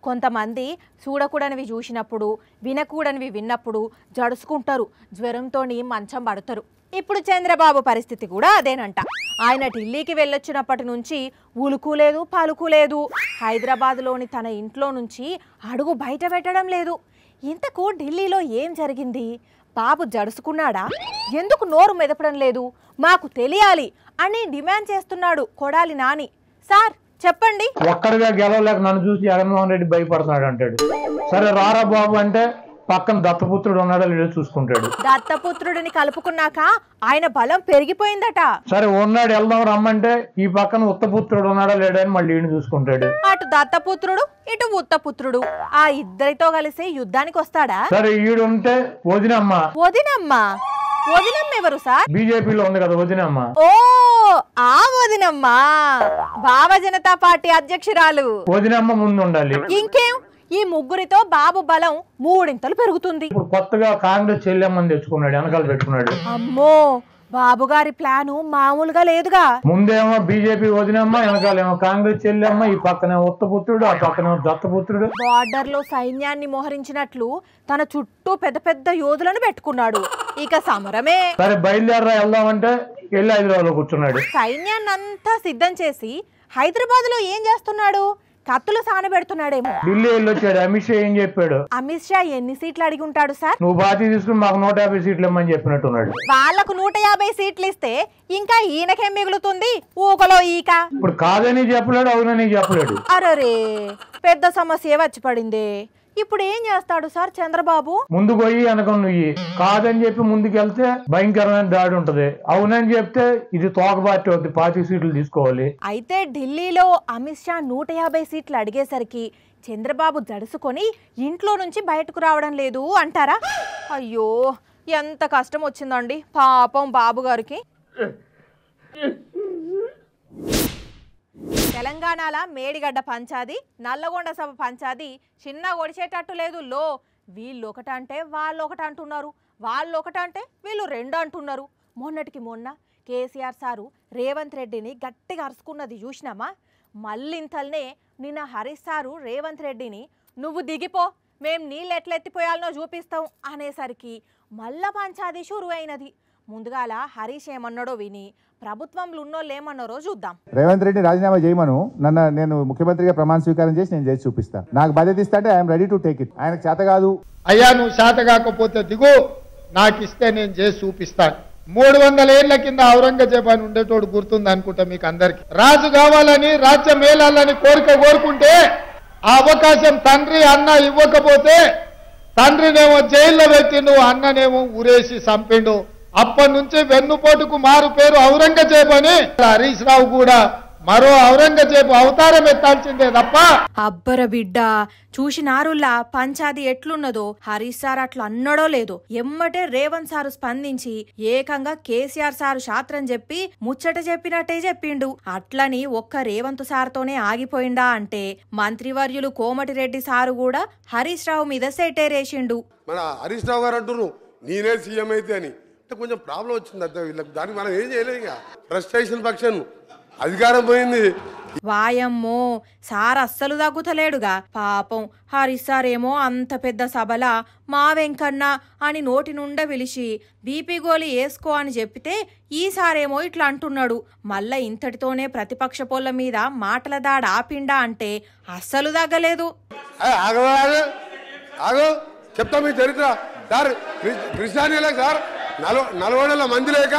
కొంతమంది చూడకూడనివి చూసినప్పుడు వినకూడనివి విన్నప్పుడు జడుసుకుంటారు, జ్వరంతోని మంచం పడతారు. ఇప్పుడు చంద్రబాబు పరిస్థితి కూడా అదేనంట. ఆయన ఢిల్లీకి వెళ్ళొచ్చినప్పటి నుంచి ఉలుకు లేదు పలుకు లేదు. హైదరాబాద్లోని తన ఇంట్లో నుంచి అడుగు బయట పెట్టడం లేదు. ఇంతకు ఢిల్లీలో ఏం జరిగింది? బాబు జడుసుకున్నాడా? ఎందుకు నోరు మెదపడం లేదు? మాకు తెలియాలి అని డిమాండ్ చేస్తున్నాడు కొడాలి నాని. సార్ చెప్పండి. ఒక్కడిగా గెలవలేక నన్ను చూసి జగన్మోహన్ రెడ్డి భయపడుతున్నాడు అంటాడు. సరే రారా బాబు అంటే పక్కన దత్తపుత్రుడు ఉన్నాడో లేదో చూసుకుంటాడు. దత్తపుత్రుడిని కలుపుకున్నాక ఆయన బలం పెరిగిపోయిందట. సరే ఉన్నాడు వెళ్దాం రమ్మంటే ఈ పక్కన ఉత్తపుత్రుడు ఉన్నాడో లేడో అని మళ్ళీ ఈయన చూసుకుంటాడు. అటు దత్తపుత్రుడు ఇటు ఉత్తపుత్రుడు ఆ ఇద్దరితో కలిసి యుద్ధానికి వస్తాడా? సరే ఈడు ఉంటే వదినమ్మ. వదినమ్మ? వదినమ్మ ఎవరు సార్? బీజేపీలో ఉంది కదా వదినమ్మ. ఓ ఆ వదినమ్మ భావ జనతా పార్టీ అధ్యక్షురాలు. వదినమ్మ ముందు ఉండాలి. ఇంకేం ఈ ముగ్గురితో బాబు బలం మూడింతలు పెరుగుతుంది. ఇప్పుడు కొత్తగా కాంగ్రెస్ చెల్లెమ్మని తెచ్చుకున్నాడు, వెనకాల పెట్టుకున్నాడు. అమ్మో బాబు గారి ప్లాను మామూలుగా లేదుగా. ముందేమో బీజేపీ వదినమ్మ, వెనకాలేమో కాంగ్రెస్ చెల్లెమ్మ, ఈ పక్కనే ఉత్తపుత్రుడు, ఆ పక్కనే దత్తపుత్రుడు. బార్డర్ లో సైన్యాన్ని మోహరించినట్లు తన చుట్టూ పెద్ద పెద్ద యోధులను పెట్టుకున్నాడు. ఇక సమరమే. సరే బయలుదేరరా వెళ్దామంటే వెళ్ళి హైదరాబాద్ లో కూర్చున్నాడు. సైన్యాన్ని అంతా సిద్ధం చేసి హైదరాబాద్ లో ఏం చేస్తున్నాడు? కత్తులు సానబెడుతున్నాడేమో. ఢిల్లీ వెళ్ళి వచ్చాడు. అమిత్ షా ఏం చెప్పాడు? అమిత్ షా ఎన్ని సీట్లు అడిగి ఉంటాడు సార్? నువ్వు బాధ్యత తీసుకుని మాకు 150 సీట్లు ఇమ్మని చెప్పినట్టున్నాడు. వాళ్ళకు 150 సీట్లు ఇస్తే ఇంకా ఈయనకేం మిగులుతుంది? ఊకలో ఈక. ఇప్పుడు కాదని చెప్పలేడు, అవునని చెప్పలేడు. అరే పెద్ద సమస్య వచ్చి పడింది. ఇప్పుడు ఏం చేస్తాడు సార్ చంద్రబాబు? ముందుకు పోయి వెనక నువ్వు కాదని చెప్పి ముందుకెళ్తే భయంకరమైన దాడి ఉంటది, అవునని చెప్తే ఇది తోక పార్టీ అవుతుంది, 40 సీట్లు తీసుకోవాలి. అయితే ఢిల్లీలో అమిత్ షా 150 సీట్లు అడిగేసరికి చంద్రబాబు జడుసుకొని ఇంట్లో నుంచి బయటకు రావడం లేదు అంటారా? అయ్యో ఎంత కష్టం వచ్చిందండి పాపం బాబు గారికి. తెలంగాణలో మేడిగడ్డ పంచాది, నల్లగొండ సభ పంచాది చిన్న ఒడిచేటట్టు లేదు. వీళ్ళు ఒకటంటే వాళ్ళు ఒకటి అంటున్నారు, వాళ్ళు ఒకటంటే వీళ్ళు రెండు అంటున్నారు. మొన్నటికి మొన్న కేసీఆర్ సారు రేవంత్ రెడ్డిని గట్టిగా అరుచుకున్నది చూసినామా? మళ్ళింతల్నే నిన్న హరీష్ సారు రేవంత్ రెడ్డిని నువ్వు దిగిపో, మేం నీళ్ళు ఎట్లా ఎత్తిపోయాలనో చూపిస్తాం అనేసరికి మళ్ళా పంచాది షురు అయినది. ముందుగాల హరీష్ ఏమన్నాడో విని ప్రభుత్వంలో ఉన్నోళ్ళు ఏమన్నారో చూద్దాం. రేవంత్ రెడ్డి రాజీనామా చేయమను, నేను ముఖ్యమంత్రిగా ప్రమాణ స్వీకారం చేసి నేను చేసి చూపిస్తాను. నాకు బాధ్యత ఇస్తా అంటే I'm ready to take it. ఆయనకు చేత కాదు. అయ్యా నువ్వు చేత కాకపోతే దిగు, నాకు ఇస్తే నేను చేసి చూపిస్తాను. 300 ఏళ్ల కింద ఔరంగజేబు అని ఉండేటోడు గుర్తుంది అనుకుంటా మీకు అందరికి. రాజు కావాలని రాజ్యం మేలాలని కోరుకుంటే ఆ అవకాశం తండ్రి అన్న ఇవ్వకపోతే తండ్రినేమో జైల్లో పెట్టిండు, అన్ననేమో ఊరేసి చంపిండు. అప్పటి నుంచి వెన్నుపోటుకు మారు పేరు ఔరంగజేబు అని. హరీష్ రావు కూడా మరో ఔరంగజేబు అవతారం ఎత్తాల్సిందే తప్ప. అబ్బర బిడ్డ చూసినారుల్లా పంచాది ఎట్లున్నదో. హరీష్ సార్ అట్లా అన్నడో లేదో ఎమ్మటే రేవంత్ సారు స్పందించి ఏకంగా కేసీఆర్ సారు శాస్త్రం చెప్పి ముచ్చట చెప్పినట్టే చెప్పిండు. అట్లని ఒక్క రేవంత్ సార్తోనే ఆగిపోయిందా అంటే మంత్రివర్యులు కోమటిరెడ్డి సారు కూడా హరీష్ రావు మీద సెటేరేసిండు. మన హరీష్ రావు గారు అంటున్నారు నేనే సీఎం అయితే అని. కొంచెం ప్రాబ్లం వచ్చింది అంతే వీళ్ళకి, దానికి మనం ఏం చేయలేం. ఇక ఫ్రస్ట్రేషన్ పక్షం అధికారం పోయింది. వాయమ్మో సార్ అస్సలు తగ్గుతలేడుగా పాపం. హరీష్ సార్ ఏమో అంత పెద్ద సభల మా వెంకన్న అని నోటి నుండ పిలిచి బీపీ గోళీ వేసుకో అని చెప్పితే ఈసారేమో ఇట్లా అంటున్నాడు. మళ్ళా ఇంతటితోనే ప్రతిపక్ష పొల్ల మీద మాటల దాడి ఆపిండా అంటే అస్సలు తగ్గలేదు. చెప్తా మీ చరిత్ర సార్. కృష్ణానీలే సార్ 40 మంది లేక.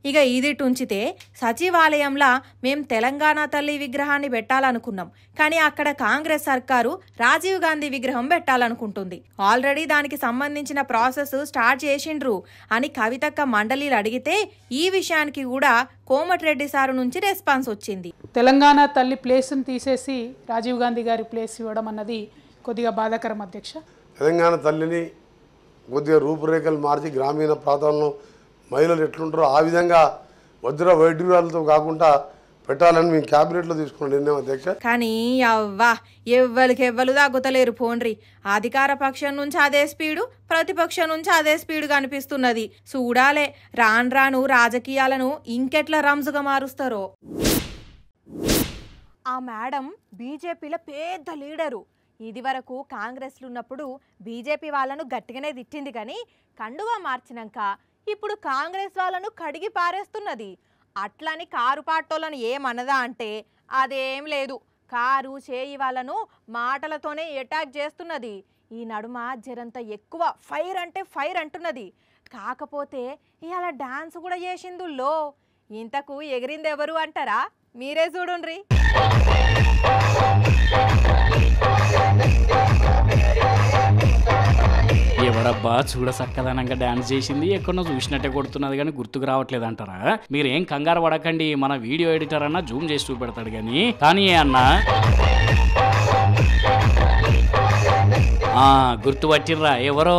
ఇక ఇదిటుంచితే సచివాలయంలా మేం తెలంగాణ తల్లి విగ్రహాన్ని పెట్టాలనుకున్నాం, కానీ అక్కడ కాంగ్రెస్ సర్కారు రాజీవ్ గాంధీ విగ్రహం పెట్టాలనుకుంటుంది. ఆల్రెడీ దానికి సంబంధించిన ప్రాసెస్ స్టార్ట్ చేసిండ్రు అని కవితక్క మండలిలు అడిగితే ఈ విషయానికి కూడా కోమటిరెడ్డి సారు నుంచి రెస్పాన్స్ వచ్చింది. తెలంగాణ తల్లి ప్లేస్ని తీసేసి రాజీవ్ గాంధీ గారి ప్లేస్ ఇవ్వడం అన్నది కొద్దిగా బాధాకరం అధ్యక్ష. తెలంగాణ తల్లిని కొద్దిగా రూపురేఖలు మార్చి గ్రామీణ ప్రాంతాల్లో మహిళలు ఎట్లుంటారో ఆ విధంగా వజ్ర వైడ్యూరాలతో కాకుండా పెట్టాలని మేము క్యాబినెట్లో తీసుకున్న నిర్ణయం అధ్యక్ష. కానీ అవ్వా ఎవ్వరు తగ్గుతలేరు పోండ్రి. అధికార పక్షం నుంచి అదే స్పీడు, ప్రతిపక్షం నుంచి అదే స్పీడు కనిపిస్తున్నది. చూడాలే రాను రాజకీయాలను ఇంకెట్లా రంజుగా మారుస్తారో. ఆ మేడం బీజేపీలో పెద్ద లీడరు. ఇది వరకు కాంగ్రెస్లు ఉన్నప్పుడు బీజేపీ వాళ్ళను గట్టిగానే తిట్టింది కానీ కండువా మార్చినాక ఇప్పుడు కాంగ్రెస్ వాళ్ళను కడిగి పారేస్తున్నది. అట్లని కారు పాటోళ్ళను ఏమన్నదా అంటే అదేం లేదు, కారు చేయి వాళ్ళను మాటలతోనే అటాక్ చేస్తున్నది. ఈ నడుమ జరంత ఎక్కువ ఫైర్ అంటే ఫైర్ అంటున్నది. కాకపోతే ఇవాళ డాన్స్ కూడా చేసిందుల్లో. ఇంతకు ఎగిరింది ఎవరు అంటారా? మీరే చూడుండ్రి. ఎవరబ్బా చూడ చక్కదనంగా డాన్స్ చేసింది, ఎక్కడో చూసినట్టే కొడుతున్నది కానీ గుర్తుకు రావట్లేదు అంటారా? మీరేం కంగారు పడకండి, మన వీడియో ఎడిటర్ అన్న జూమ్ చేసి చూపెడతాడు కానీ అన్నా గుర్తుపట్టిర్రా ఎవరో?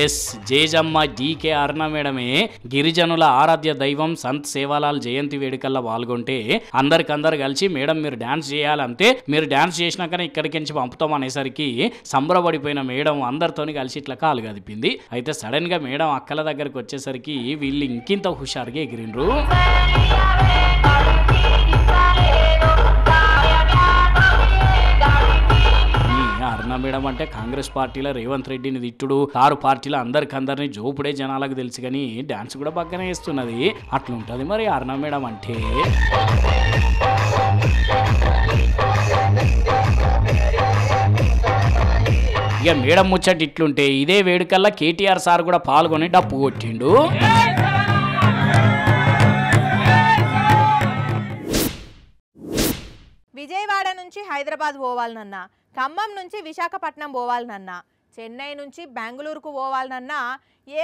ఎస్, జేజమ్మ డీకే అరుణ మేడమే గిరిజనుల ఆరాధ్య దైవం సంత్ సేవాలాల్ జయంతి వేడుకల్లో పాల్గొంటే అందరికందరు కలిసి మేడం మీరు డాన్స్ చేయాలంటే మీరు డాన్స్ చేసినాకనే ఇక్కడికి నుంచి పంపుతాం అనేసరికి సంబరపడిపోయిన మేడం అందరితోని కలిసి ఇట్లా కాలు కదిపింది. అయితే సడన్ గా మేడం అక్కల దగ్గరికి వచ్చేసరికి వీళ్ళు ఇంకింత హుషారుగా ఎగిరిండ్రు. అరుణ మేడం అంటే కాంగ్రెస్ పార్టీలో రేవంత్ రెడ్డిని తిట్టుడు, కారు పార్టీలో అందరికందరినీ జోపుడే జనాలకు తెలుసు కానీ డాన్స్ కూడా బాగానే వేస్తున్నది. అట్లుంటది మరి అరుణ మేడం అంటే. ఇక మేడం ముచ్చట ఇట్లుంటే ఇదే వేడుకల్లా కేటీఆర్ సార్ కూడా పాల్గొని డప్పు కొట్టిండు. విజయవాడ నుంచి హైదరాబాద్ పోవాలనన్నా, ఖమ్మం నుంచి విశాఖపట్నం పోవాలనన్నా, చెన్నై నుంచి బెంగళూరుకు పోవాలనన్నా,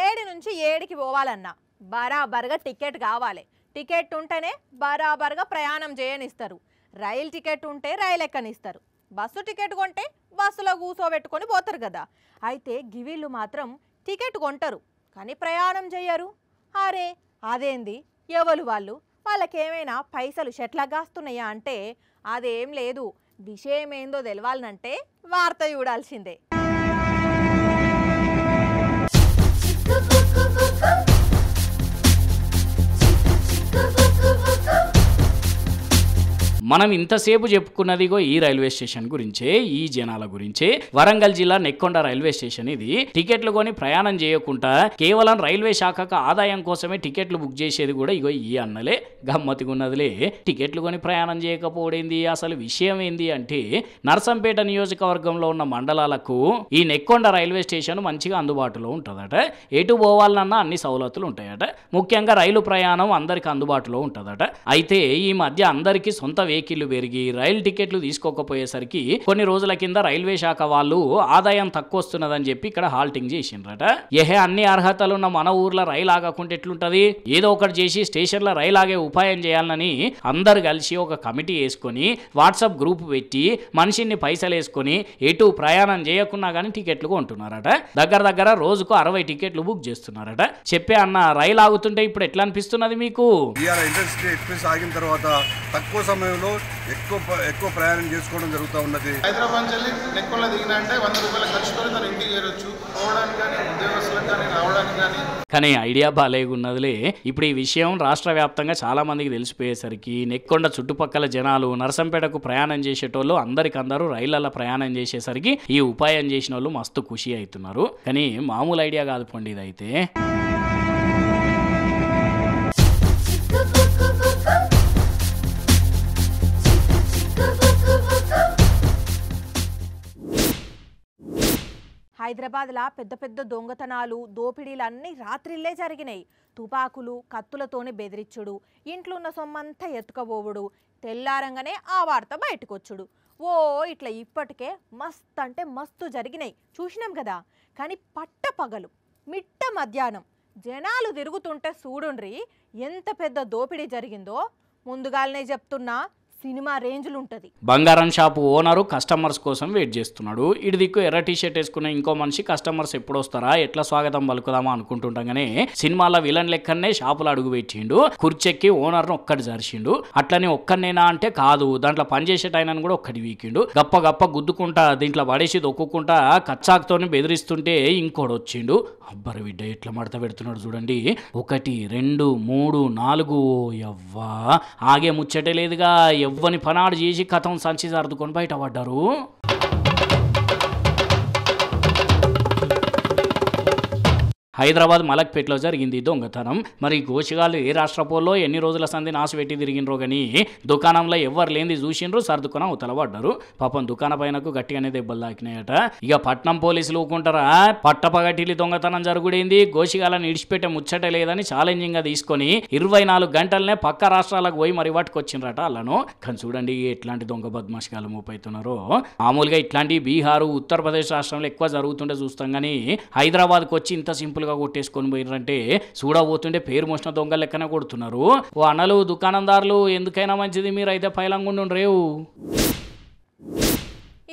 7 నుంచి 7కి పోవాలన్నా బరాబర్గా టికెట్ కావాలి. టికెట్ ఉంటేనే బరాబర్గా ప్రయాణం చేయనిస్తారు. రైలు టికెట్ ఉంటే రైలు ఎక్కనిస్తారు. బస్సు టికెట్ కొంటే బస్సులో కూర్చోబెట్టుకొని పోతారు కదా. అయితే గివీళ్ళు మాత్రం టికెట్ కొంటారు కానీ ప్రయాణం చేయరు. అరే అదేంది, ఎవరు వాళ్ళకేమైనా పైసలు షెట్లాగాస్తున్నాయా అంటే అదేం లేదు. విషయం ఏందో తెలవాలనంటే వార్త చూడాల్సిందే. మనం ఇంతసేపు చెప్పుకున్నదిగో ఈ రైల్వే స్టేషన్ గురించే, ఈ జనాల గురించే. వరంగల్ జిల్లా నెక్కొండ రైల్వే స్టేషన్ ఇది. టికెట్లు కొని ప్రయాణం చేయకుండా కేవలం రైల్వే శాఖకు ఆదాయం కోసమే టికెట్లు బుక్ చేసేది కూడా ఇగో ఈ అన్నలే. గమ్మతిగా ఉన్నదిలే. టికెట్లు కొని ప్రయాణం చేయకపోవడేంది, అసలు విషయం ఏంది అంటే నర్సంపేట నియోజకవర్గంలో ఉన్న మండలాలకు ఈ నెక్కొండ రైల్వే స్టేషన్ మంచిగా అందుబాటులో ఉంటుందట. ఎటు పోవాలన్నా అన్ని సౌలతులు ఉంటాయట. ముఖ్యంగా రైలు ప్రయాణం అందరికి అందుబాటులో ఉంటుందట. అయితే ఈ మధ్య అందరికీ సొంత వెహికల్ పెరిగి రైలు టికెట్లు తీసుకోకపోయేసరికి కొన్ని రోజుల కింద రైల్వే శాఖ వాళ్ళు ఆదాయం తక్కువ వస్తున్నదని చెప్పి ఇక్కడ హాల్టింగ్ చేసిండ్రట. అన్ని అర్హతలున్న మన ఊర్లో రైలు ఆగకుంటే ఎట్లుంటది, ఏదో ఒకటి చేసి స్టేషన్లో రైలు ఆగే ఉపాయం చేయాలని అందరు కలిసి ఒక కమిటీ వేసుకొని వాట్సాప్ గ్రూప్ పెట్టి మనిషిని పైసలు వేసుకొని ఎటు ప్రయాణం చేయకున్నా కానీ టికెట్లు కొంటున్నారట. దగ్గర రోజుకు 60 టికెట్లు బుక్ చేస్తున్నారట. చెప్పే అన్న రైలు ఆగుతుంటే ఇప్పుడు ఎట్లా అనిపిస్తున్నది మీకు? ఎక్స్ప్రెస్ ఆగిన తర్వాత తక్కువ సమయంలో ఎక్కువ ప్రయాణం చేసుకోవడం జరుగుతూ ఉన్నది. హైదరాబాద్ నుంచి నెక్కొండ దిగినా అంటే 100 రూపాయల ఖర్చుతో తను ఇంటికి చేరొచ్చు, పోవడానికి కానీ ఉద్యోగస్తులకు కానీ రావడానికి కానీ. కానీ ఐడియా బాలేగున్నదిలే. ఇప్పుడు ఈ విషయం రాష్ట్ర వ్యాప్తంగా చాలా మందికి తెలిసిపోయేసరికి నెక్కొండ చుట్టుపక్కల జనాలు నర్సంపేటకు ప్రయాణం చేసేటోళ్ళు అందరికందరూ రైళ్లలో ప్రయాణం చేసేసరికి ఈ ఉపాయం చేసిన వాళ్ళు మస్తు ఖుషి అవుతున్నారు. కానీ మామూలు ఐడియా కాదు పండి ఇదైతే. హైదరాబాద్లా పెద్ద దొంగతనాలు, దోపిడీలు అన్నీ రాత్రిల్లే జరిగినాయి. తుపాకులు, కత్తులతోనే బెదిరించుడు, ఇంట్లో ఉన్న సొమ్మంతా ఎత్తుకపోవుడు, తెల్లారంగానే ఆ వార్త బయటకొచ్చుడు. ఇట్లా ఇప్పటికే మస్తు అంటే మస్తు జరిగినాయి, చూసినాం కదా. కానీ పట్టపగలు మిట్ట మధ్యాహ్నం జనాలు తిరుగుతుంటే చూడుండ్రి ఎంత పెద్ద దోపిడీ జరిగిందో. ముందుగానే చెప్తున్నా, సినిమా రేంజ్లు ఉంటుంది. బంగారం షాపు ఓనరు కస్టమర్స్ కోసం వెయిట్ చేస్తున్నాడు. ఇటు దిక్కు ఎర్ర టీషర్ట్ వేసుకున్న ఇంకో మనిషి కస్టమర్స్ ఎప్పుడు వస్తారా, ఎట్లా స్వాగతం పలుకుదామా అనుకుంటుండగానే సినిమాలో విలన్ లెక్కనే షాపులో అడుగు పెట్టిండు. కుర్చెక్కి ఓనర్ను ఒక్కటి జరిచిండు. అట్లని ఒక్కనేనా అంటే కాదు, దాంట్లో పనిచేసేట ఆయనను కూడా ఒక్కటి వీకిండు. గప్ప గుద్దుకుంటా దీంట్లో పడేసి దొక్కుంటా కచ్చాక్తోని బెదిరిస్తుంటే ఇంకోటి వచ్చిండు. అబ్బరు బిడ్డ ఎట్లా మడత పెడుతున్నాడు చూడండి. 1 2 3 4 ఎవ్వా ఆగే ముచ్చటే లేదుగా. ఎవ్వని పనాడు చేసి కథం సంచి సర్దుకొని బయటపడ్డారు. హైదరాబాద్ మలక్పేటలో జరిగింది దొంగతనం. మరి గోషిగాళ్ళు ఏ రాష్ట్రపోల్లో ఎన్ని రోజుల సంది నాసు పెట్టి తిరిగినరో కానీ దుకాణంలో ఎవరు లేనిది చూసిండ్రు, సర్దుకొని అవతల పడ్డారు. పాపం దుకాణ పైనకు గట్టిగానే దెబ్బలు తాకినాయట. ఇక పట్నం పోలీసులు ఊకుంటారా, పట్టపగటిలి దొంగతనం జరుగుడైంది, గోషిగాళ్ళని ఇడిచిపెట్టే ముచ్చట లేదని ఛాలెంజింగ్ గా తీసుకొని 24 గంటలనే పక్క రాష్ట్రాలకు పోయి మరి పట్టుకొచ్చిండ్రట వాళ్ళను. కానీ చూడండి ఎట్లాంటి దొంగ బద్మాషికాలు మోపైతున్నారో. మామూలుగా ఇట్లాంటి బీహారు, ఉత్తరప్రదేశ్ రాష్ట్రంలో ఎక్కువ జరుగుతుంటే చూస్తాం కానీ హైదరాబాద్కి వచ్చి ఇంత సింపుల్ గా కొట్టేసుకొని పోయినారంటే చూడబోతుంటే పేరు మోసిన దొంగ లెక్కనే కొడుతున్నారు. ఓ అన్నలు దుకాణందారులు ఎందుకైనా మంచిది మీరైతే పైలంగుండు రేవు.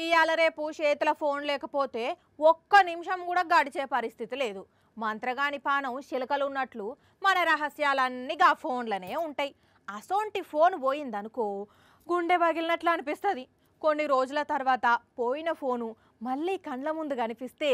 ఇవాళ రేపు చేతుల ఫోన్ లేకపోతే ఒక్క నిమిషం కూడా గడిచే పరిస్థితి లేదు. మంత్రగాని పానం చిలకలు ఉన్నట్లు మన రహస్యాలన్నీ గా ఫోన్లనే ఉంటాయి. అసోంటి ఫోన్ పోయిందనుకో గుండె పగిలినట్లు అనిపిస్తుంది. కొన్ని రోజుల తర్వాత పోయిన ఫోను మళ్ళీ కండ్ల ముందు కనిపిస్తే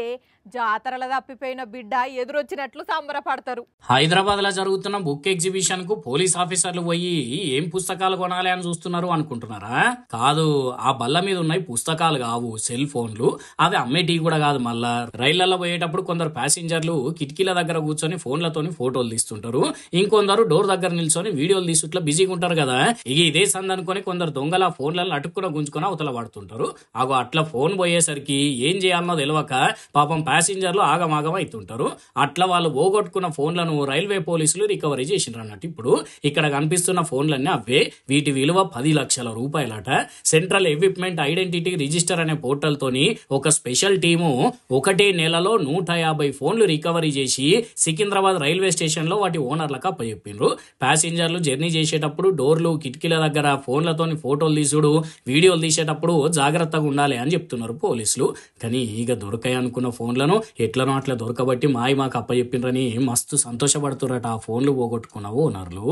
జాతరల తప్పిపోయిన బిడ్డ ఎదురొచ్చినట్లు సంబరపడతారు. హైదరాబాద్ లో జరుగుతున్న బుక్ ఎగ్జిబిషన్ కు పోలీస్ ఆఫీసర్లు పోయి ఏం పుస్తకాలు కొనాలి అని చూస్తున్నారు అనుకుంటున్నారా? కాదు, ఆ బల్ల మీద ఉన్నాయి పుస్తకాలు కావు, సెల్ ఫోన్లు. అవి అమ్మేటి కూడా కాదు. మళ్ళా రైళ్లలో పోయేటప్పుడు కొందరు ప్యాసింజర్లు కిటికీల దగ్గర కూర్చొని ఫోన్లతోని ఫోటోలు తీస్తుంటారు, ఇంకొందరు డోర్ దగ్గర నిల్చొని వీడియోలు తీసుట్లా బిజీగా ఉంటారు కదా. ఇక ఇదే సంద అనుకుని కొందరు దొంగల ఫోన్లను అటుక్కున గుంజుకొని అవతల పడుతుంటారు. అగో అట్లా ఫోన్ పోయేసరికి ఏం చేయాలనో తెలియక పాపం ప్యాసింజర్లు ఆగమాగం అవుతుంటారు. అట్లా వాళ్ళు పోగొట్టుకున్న ఫోన్లను రైల్వే పోలీసులు రికవరీ చేసిండ్రు అన్నట్టు. ఇప్పుడు ఇక్కడ కనిపిస్తున్న ఫోన్లన్నీ అవే. వీటి విలువ 10 లక్షల రూపాయలట. సెంట్రల్ ఎక్విప్మెంట్ ఐడెంటిటీ రిజిస్టర్ అనే పోర్టల్ తోని ఒక స్పెషల్ టీము ఒకటే నెలలో 150 ఫోన్లు రికవరీ చేసి సికింద్రాబాద్ రైల్వే స్టేషన్ లో వాటి ఓనర్లకు అప్పచెప్పిండ్రు. ప్యాసింజర్లు జర్నీ చేసేటప్పుడు డోర్లు, కిటికీల దగ్గర ఫోన్లతోని ఫోటోలు తీసుడు, వీడియోలు తీసేటప్పుడు జాగ్రత్తగా ఉండాలి అని చెప్తున్నారు పోలీసులు. కానీ ఇక దొరకాయి అనుకున్న ఫోన్లను ఎట్లనో అట్లా దొరకబట్టి మాకు అప్పచెప్పిండ్రని మస్తు సంతోషపడుతురట ఆ ఫోన్లు పోగొట్టుకున్న ఓనర్లు.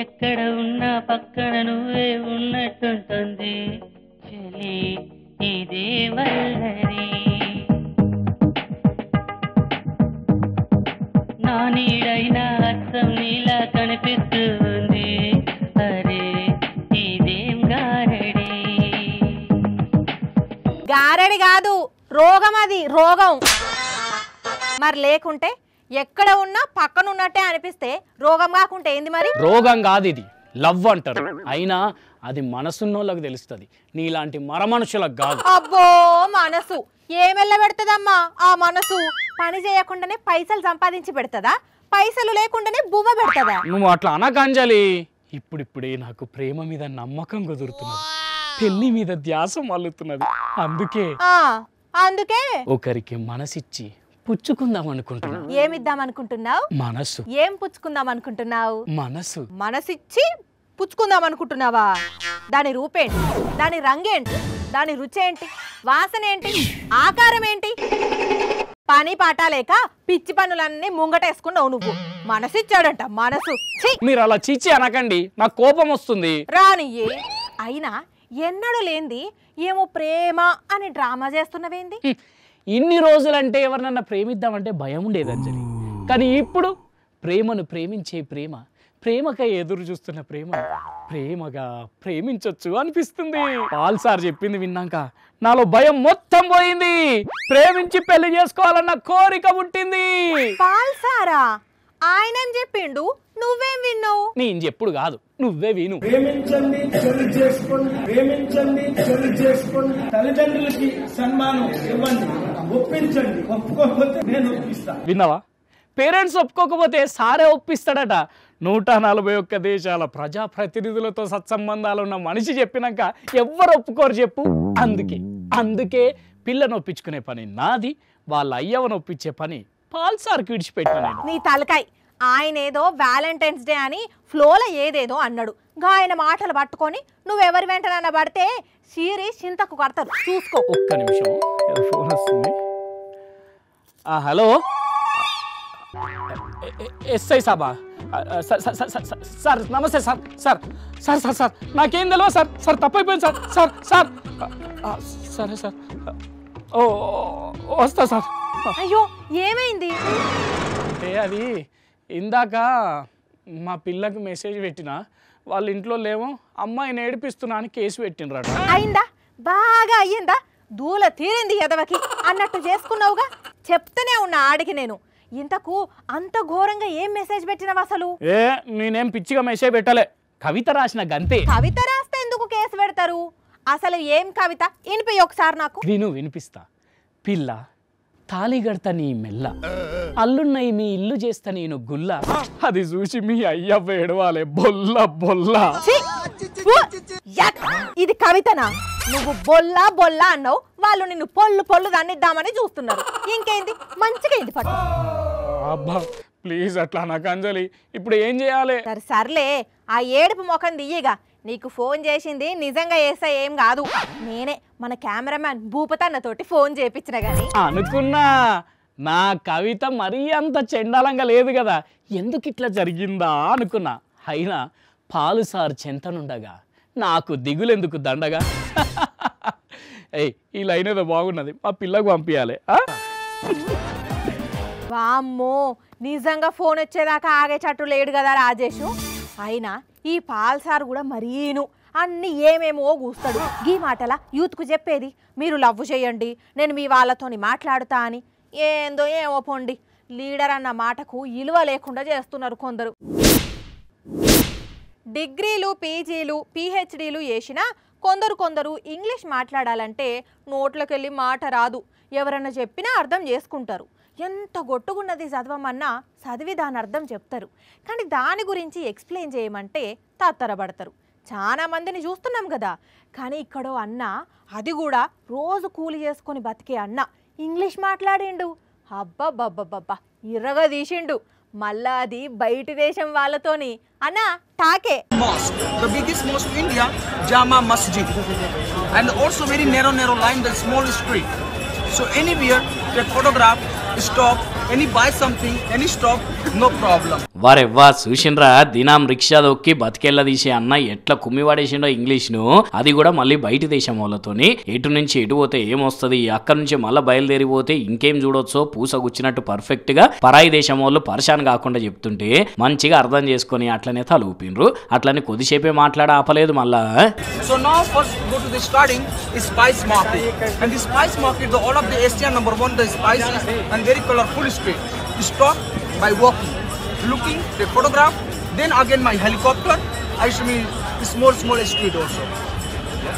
ఎక్కడ ఉన్నా పక్కన నువ్వే ఉన్నట్టుంటుంది చెలి, ఇదే వల్లరి నా నీడైనా అచ్చం నీలా కనిపిస్తుంది. అరే ఇదేం గారడి. గారడి కాదు, రోగం, అది రోగం. మరి లేకుంటే ఎక్కడ ఉన్నా పక్కన ఉన్నట్టే అనిపిస్తే రోగం కాకుంటే ఏంది మరి? రోగం కాదు, ఇది లవ్ అంటారు. అయినా అది మనసున్నోళ్ళకి తెలుస్తుంది, నీలాంటి మరమనుషులకు కాదు. అబ్బో మనసు ఏమెల్ల పెడతదమ్మా? ఆ మనసు పని చేయకుండానే పైసలు సంపాదించి పెడతదా? పైసలు లేకుండానే బువ్వ పెడతదా? నువ్వు అట్లా అనకంజలి. ఇప్పుడిప్పుడే నాకు ప్రేమ మీద నమ్మకం కుదురుతున్నది, పెళ్లి మీద ధ్యాస మల్లుతున్నది. అందుకే ఒకరికి మనసిచ్చి పుచ్చుకుందాం అనుకుంటున్నా. ఏమిద్దాం అనుకుంటున్నావు? మనసు. ఏం పుచ్చుకుందాం అనుకుంటున్నావు? మనసు. మనసిచ్చి పుచ్చుకుందాం అనుకుంటున్నావా? దాని రూపేంటి? దాని రంగేంటి? దాని రుచి ఏంటి? వాసన ఏంటి? ఆకారం ఏంటి? పని పాట లేక పిచ్చి పనులన్నీ ముంగటేసుకున్నావు నువ్వు. మనసిచ్చాడంట మనసు. మీరు అలా చీచి అనకండి, నాకు కోపం వస్తుంది. రానియ్యే. అయినా ఎన్నడూ లేంది ఏమో ప్రేమ అని డ్రామా చేస్తున్నవేంది? ఇన్ని రోజులంటే ఎవరినన్నా ప్రేమిద్దామంటే భయం ఉండేది అంజలి. కానీ ఇప్పుడు ప్రేమను ప్రేమించే ప్రేమ, ప్రేమకై ఎదురు చూస్తున్న ప్రేమ ప్రేమగా ప్రేమించొచ్చు అనిపిస్తుంది. పాల్ సార్ చెప్పింది విన్నాక నాలో భయం మొత్తం పోయింది. ప్రేమించి పెళ్లి చేసుకోవాలన్న కోరిక పుట్టింది. పాల్ సారా? ఆయనేం చెప్పిండు, నువ్వేం విన్నావు? నేను చెప్పుడు కాదు, నువ్వే విను. ప్రేమించండి, పెళ్లి చేసుకోండి, ప్రేమించండి, పెళ్లి చేసుకోండి, తల్లిదండ్రులకి సన్మానం ఇవ్వండి, ఒప్పించండి, ఒప్పుకోకపోతే నేను ఒప్పిస్తా. విన్నావా? పేరెంట్స్ ఒప్పుకోకపోతే సారే ఒప్పిస్తాడట. 141 దేశాల ప్రజాప్రతినిధులతో సత్సంబంధాలు ఉన్న మనిషి చెప్పినాక ఎవ్వరు ఒప్పుకోరు చెప్పు. అందుకే పిల్లను ఒప్పించుకునే పని నాది, వాళ్ళ అయ్యవను ఒప్పించే పని పాల్ సార్కి విడిచిపెట్టాను. నీ తలకాయ్. ఆయన ఏదో వ్యాలంటైన్స్ డే అని ఫ్లోలో ఏదేదో అన్నాడు. ఆయన మాటలు పట్టుకొని నువ్వెవరి వెంటనన్నా పడితే సీరి చింతకు కడతారు, చూసుకో. ఒక్క నిమిషం, ఫోన్ వస్తుంది. హలో, ఎస్ఐ సాబా? సార్ నమస్తే sir. Sir sir sir sir నాకేం తెలియదు సార్. సార్ తప్పైపోయింది సార్. సార్ సార్ సరే సార్, ఓ వస్తా సార్. అయ్యో ఏమైంది? అంటే అది ఇందాక మా పిల్లకి మెసేజ్ పెట్టినా, వాళ్ళ ఇంట్లో లేవో అమ్మాయిని ఏడిపిస్తున్నా అని కేసు పెట్టినరాట. అయిందా? బాగా అయ్యిందా? దూల తీరింది ఎదవకి అన్నట్టు చేసుకున్నావుగా. చెప్తూనే ఉన్నా ఆడికి నేను. ఇంతకు అంత ఘోరంగా ఏం మెసేజ్ పెట్టినవు అసలు? నేనేం పిచ్చిగా మెసేజ్ పెట్టలే, కవిత రాసిన గంతే. కవిత రాస్తే ఎందుకు కేసు పెడతారు? అసలు ఏం కవిత వినిపి ఒకసారి నాకు. వినిపిస్తా. పిల్ల తాళిగడత నీ మెల్ల, అల్లున్నయి మీ ఇల్లు చేస్తా నేను గుల్ల, అది చూసి మీ అయ్యవ్వ ఏడవాలే బొల్ల బొల్ల. ఇది కవితనా? నువ్వు బొల్లా బొల్లా అన్నావు, వాళ్ళు నిన్ను పొల్లు పొల్లు దాన్నిద్దామని చూస్తున్నారు. ఇంకేంది మంచిగా ఇది పట్టు. అబ్బా ప్లీజ్ అట్లా నాకు అంజలి, ఇప్పుడు ఏం చేయాలి? సర్లే ఆ ఏడుపు ముఖం దియ్యగా. నీకు ఫోన్ చేసింది నిజంగా ఏసా ఏం కాదు, నేనే మన కెమెరామ్యాన్ భూపతన్నతోటి ఫోన్ చేయించిన గాని. అనుకున్నా నా కవిత మరీ అంత చెండాలంగా లేదు కదా, ఎందుకు ఇట్లా జరిగిందా అనుకున్నా. అయినా పాలు సార్ చెంతనుండగా నాకు దిగులెందుకు దండగా. ఏయ్ ఈ లైన్ ఏదో బాగున్నది, మా పిల్లకు పంపించాలి. వామ్మో నిజంగా ఫోన్ వచ్చేదాకా ఆగేటట్టు లేడు కదా రాజేషు. అయినా ఈ పాల్సార్ కూడా మరీను అన్ని ఏమేమో కూస్తాడు. ఈ మాటల యూత్కు చెప్పేది మీరు లవ్ చేయండి, నేను మీ వాళ్ళతోని మాట్లాడుతా అని. ఏందో ఏమో పొండి, లీడర్ అన్న మాటకు విలువ లేకుండా చేస్తున్నారు కొందరు. డిగ్రీలు పీజీలు పిహెచ్డీలు చేసినా కొందరు ఇంగ్లీష్ మాట్లాడాలంటే నోట్లోకెళ్ళి మాట రాదు. ఎవరన్నా చెప్పినా అర్థం చేసుకుంటారు. ఎంత గొట్టుకున్నది చదవమన్నా చదివి దాని అర్థం చెప్తారు. కానీ దాని గురించి ఎక్స్ప్లెయిన్ చేయమంటే తత్తరపడతారు. చాలా మందిని చూస్తున్నాం కదా. కానీ ఇక్కడో అన్న, అది కూడా రోజు కూలి చేసుకొని బతికే అన్న, ఇంగ్లీష్ మాట్లాడిండు. అబ్బబ్బబ్బబ్బబ్బా ఇర్రగా తీసిండు. మళ్ళా అది బయట దేశం వాళ్ళతోని. అన్న టాకే. The biggest mosque in India, Jama Masjid, and also very narrow line, the small street. So anywhere, take photograph, stop, any buy something, any stop, no problem. వారెవ్వా చూసిండ్రా, దినం రిక్షా దొక్కి బతికెళ్ళ తీసే అన్న ఎట్లా కుమ్మివాడేసిండో ఇంగ్లీష్ను. అది కూడా మళ్ళీ బయట దేశం వాళ్ళతోని. ఎటు నుంచి ఎటు పోతే ఏమొస్తుంది, అక్కడ నుంచి మళ్ళీ బయలుదేరిపోతే ఇంకేం చూడొచ్చో పూసగుచ్చినట్టు పర్ఫెక్ట్ గా పరాయి దేశం వాళ్ళు పరిశాన్ కాకుండా చెప్తుంటే మంచిగా అర్థం చేసుకొని అట్లనే తలూపిండ్రు. అట్లనే కొద్దిసేపే మాట్లాడ ఆపలేదు మళ్ళా. So now first go to the starting is spice market, and the spice market, the all of the Asia number 1 the spices and very colorful street. You stop by walking, looking, the photograph, then again my helicopter. I show me small street also.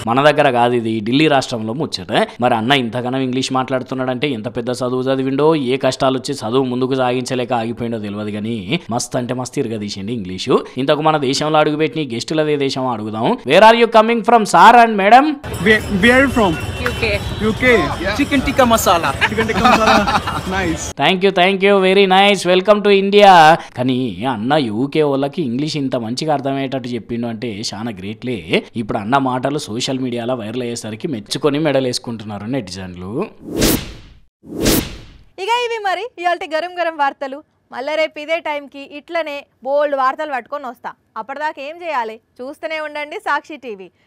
మన దగ్గర కాదు ఇది, ఢిల్లీ రాష్ట్రంలో ముచ్చట. మరి అన్న ఇంతగానో English మాట్లాడుతున్నాడంటే ఎంత పెద్ద చదువు చదివిండో, ఏ కష్టాలు వచ్చి చదువు ముందుకు సాగించలేక ఆగిపోయిండో తెలియదు కానీ మస్త్ అంటే మస్తు ఇరగదీసిండి ఇంగ్లీషు. ఇంతకు మన దేశంలో అడుగుపెట్టి గెస్టులదే దేశం అడుగుదాం. Where are you coming from sir and madam? Where from? UK. Chicken tikka masala. Nice. Thank you very nice, welcome to India. కానీ అన్న యూకే వాళ్ళకి ఇంగ్లీష్ ఇంత మంచిగా అర్థమయ్యేటట్టు చెప్పిండు అంటే చాలా గ్రేట్లే. ఇప్పుడు అన్న మాటలు సోషల్ మీడియాలో వైరల్ అయ్యేసరికి మెచ్చుకొని మెడల్ వేసుకుంటున్నారు నెటిజన్లు. ఇక ఇవి మరి ఇవాళ గరం వార్తలు. మళ్ళీ రేపు ఇదే టైంకి ఇట్లనే బోల్డ్ వార్తలు పట్టుకొని వస్తా. అప్పటిదాకా ఏం చేయాలి? చూస్తూనే ఉండండి సాక్షి టీవీ.